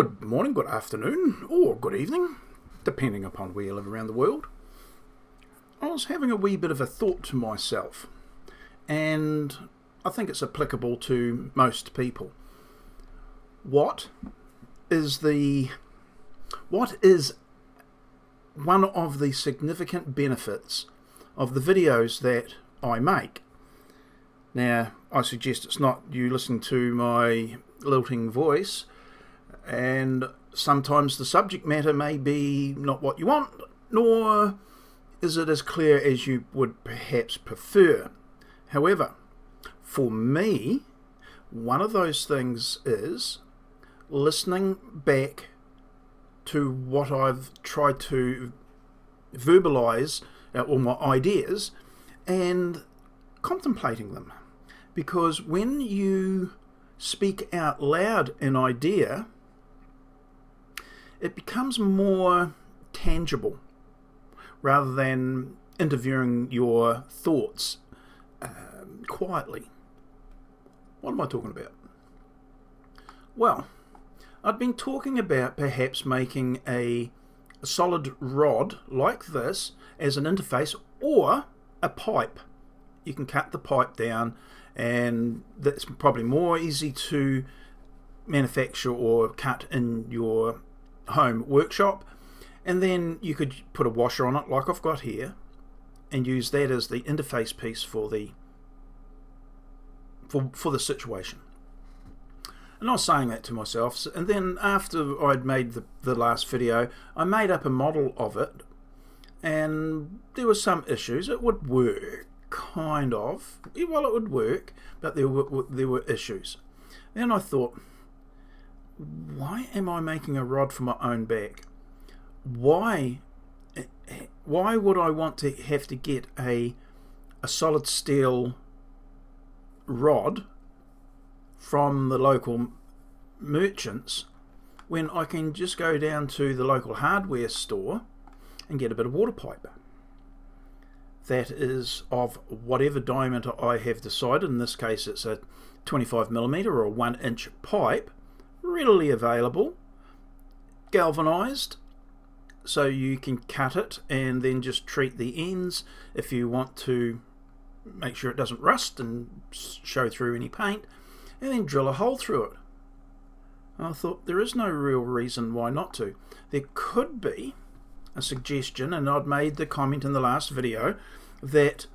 Good morning, good afternoon, or good evening, depending upon where you live around the world. I was having a wee bit of a thought to myself, and I think it's applicable to most people. What is one of the significant benefits of the videos that I make? Now, I suggest it's not you listening to my lilting voice, and sometimes the subject matter may be not what you want, nor is it as clear as you would perhaps prefer. However, for me, one of those things is listening back to what I've tried to verbalize, or my ideas, and contemplating them. Because when you speak out loud an idea, it becomes more tangible rather than interviewing your thoughts quietly. What am I talking about? Well, I've been talking about perhaps making a solid rod like this as an interface, or a pipe. You can cut the pipe down, and that's probably more easy to manufacture or cut in your home workshop, and then you could put a washer on it like I've got here and use that as the interface piece for the situation. And I was saying that to myself, and then after I'd made the last video, I made up a model of it, and there were some issues. It would work, kind of. Well, it would work, but there were issues. Then I thought, why am I making a rod for my own back? Why would I want to have to get a solid steel rod from the local merchants when I can just go down to the local hardware store and get a bit of water pipe that is of whatever diameter I have decided. In this case, it's a 25mm or a 1-inch pipe, readily available, galvanized, so you can cut it and then just treat the ends if you want to make sure it doesn't rust and show through any paint, and then drill a hole through it. And I thought, there is no real reason why not to. There could be a suggestion, and I'd made the comment in the last video, that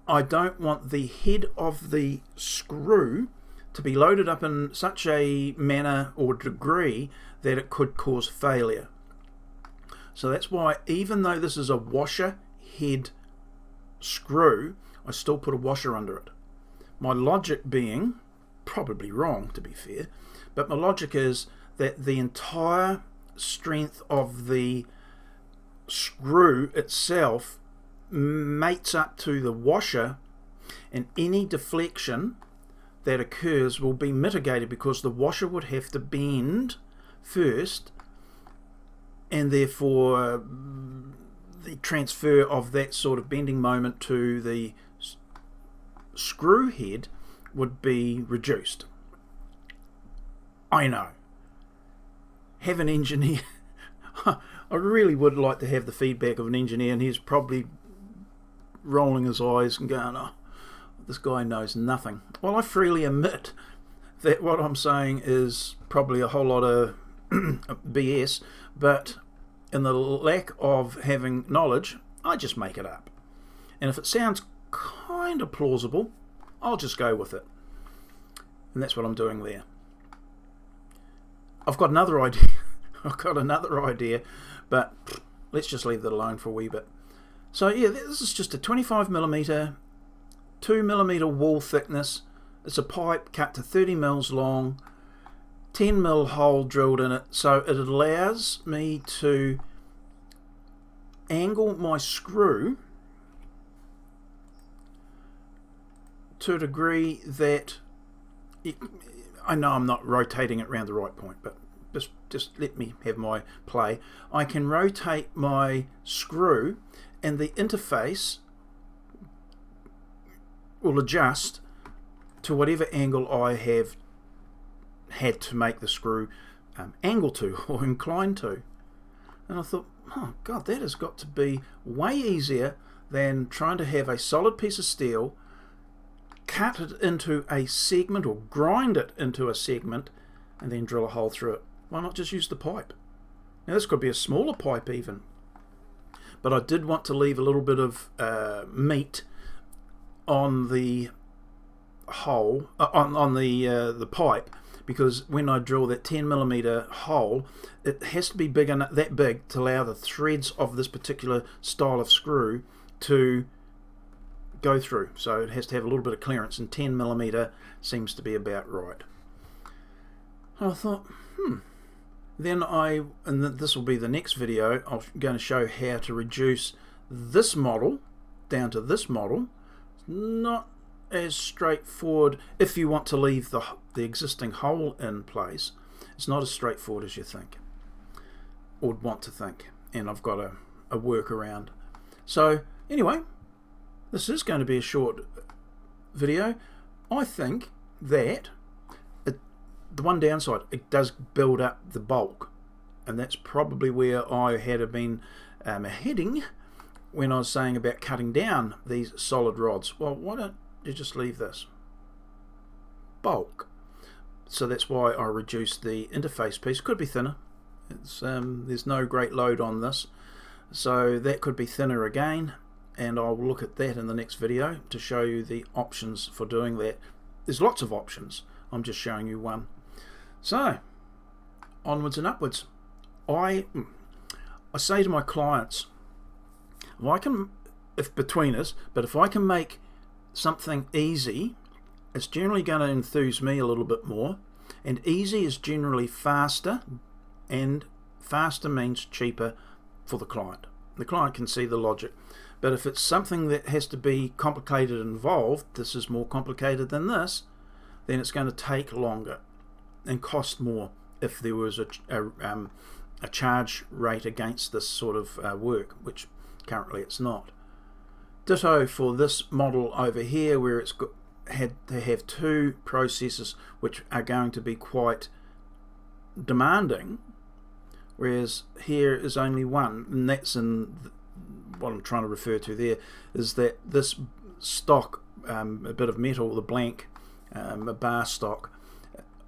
I don't want the head of the screw to be loaded up in such a manner or degree that it could cause failure. So that's why, even though this is a washer head screw, I still put a washer under it. My logic being, probably wrong to be fair, but my logic is that the entire strength of the screw itself mates up to the washer, and any deflection that occurs will be mitigated because the washer would have to bend first, and therefore the transfer of that sort of bending moment to the screw head would be reduced. I know. Have an engineer. I really would like to have the feedback of an engineer, and he's probably rolling his eyes and going, oh, this guy knows nothing. Well, I freely admit that what I'm saying is probably a whole lot of BS, but in the lack of having knowledge, I just make it up. And if it sounds kind of plausible, I'll just go with it. And that's what I'm doing there. I've got another idea. But let's just leave that alone for a wee bit. So yeah, this is just a 25mm, 2mm wall thickness. It's a pipe cut to 30mm long, 10mm hole drilled in it, so it allows me to angle my screw to a degree that I know I'm not rotating it around the right point, but just let me have my play. I can rotate my screw, and the interface will adjust to whatever angle I have had to make the screw angle to or incline to. And I thought, oh God, that has got to be way easier than trying to have a solid piece of steel, cut it into a segment or grind it into a segment and then drill a hole through it. Why not just use the pipe? Now this could be a smaller pipe even, but I did want to leave a little bit of meat on the hole, on the pipe, because when I drill that 10mm hole, it has to be big enough, that big, to allow the threads of this particular style of screw to go through. So it has to have a little bit of clearance, and 10mm seems to be about right. I thought, then and this will be the next video, I'm going to show how to reduce this model down to this model. Not as straightforward if you want to leave the existing hole in place. It's not as straightforward as you think, or would want to think, and I've got a workaround. So anyway, this is going to be a short video. I think that the one downside, it does build up the bulk, and that's probably where I had been heading when I was saying about cutting down these solid rods. Well, why don't you just leave this bulk? So that's why I reduced the interface piece. Could be thinner. It's there's no great load on this, so that could be thinner again, and I'll look at that in the next video to show you the options for doing that. There's lots of options, I'm just showing you one. So onwards and upwards. I say to my clients, if between us, but if I can make something easy, it's generally going to enthuse me a little bit more, and easy is generally faster, and faster means cheaper for the client. The client can see the logic. But if it's something that has to be complicated and involved, this is more complicated than this, then it's going to take longer and cost more if there was a charge rate against this sort of work, which currently it's not. Ditto for this model over here, where it's had to have two processes which are going to be quite demanding, whereas here is only one, and that's in what I'm trying to refer to there, is that this stock, a bit of metal, the blank, a bar stock,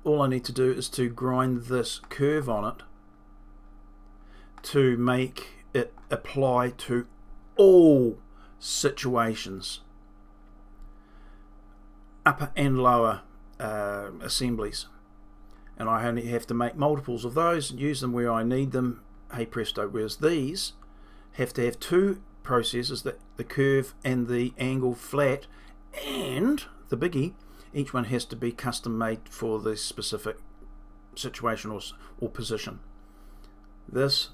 all I need to do is to grind this curve on it to make it apply to all situations, upper and lower assemblies, and I only have to make multiples of those and use them where I need them. Hey presto. Whereas these have to have two processes, the curve and the angle flat, and the biggie, each one has to be custom made for the specific situation or position. This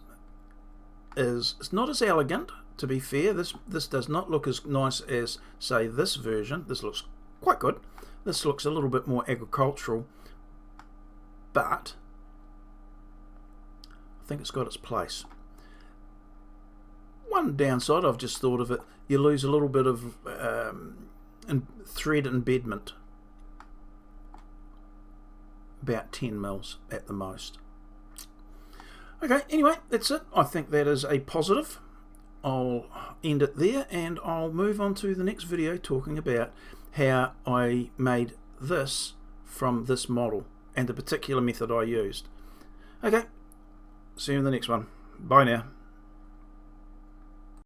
is, it's not as elegant, to be fair. This does not look as nice as, say, this version. This looks quite good. This looks a little bit more agricultural, but I think it's got its place. One downside, I've just thought of it, you lose a little bit of thread embedment, about 10 mils at the most. Okay, anyway, that's it. I think that is a positive. I'll end it there, and I'll move on to the next video talking about how I made this from this model and the particular method I used. Okay, see you in the next one. Bye now.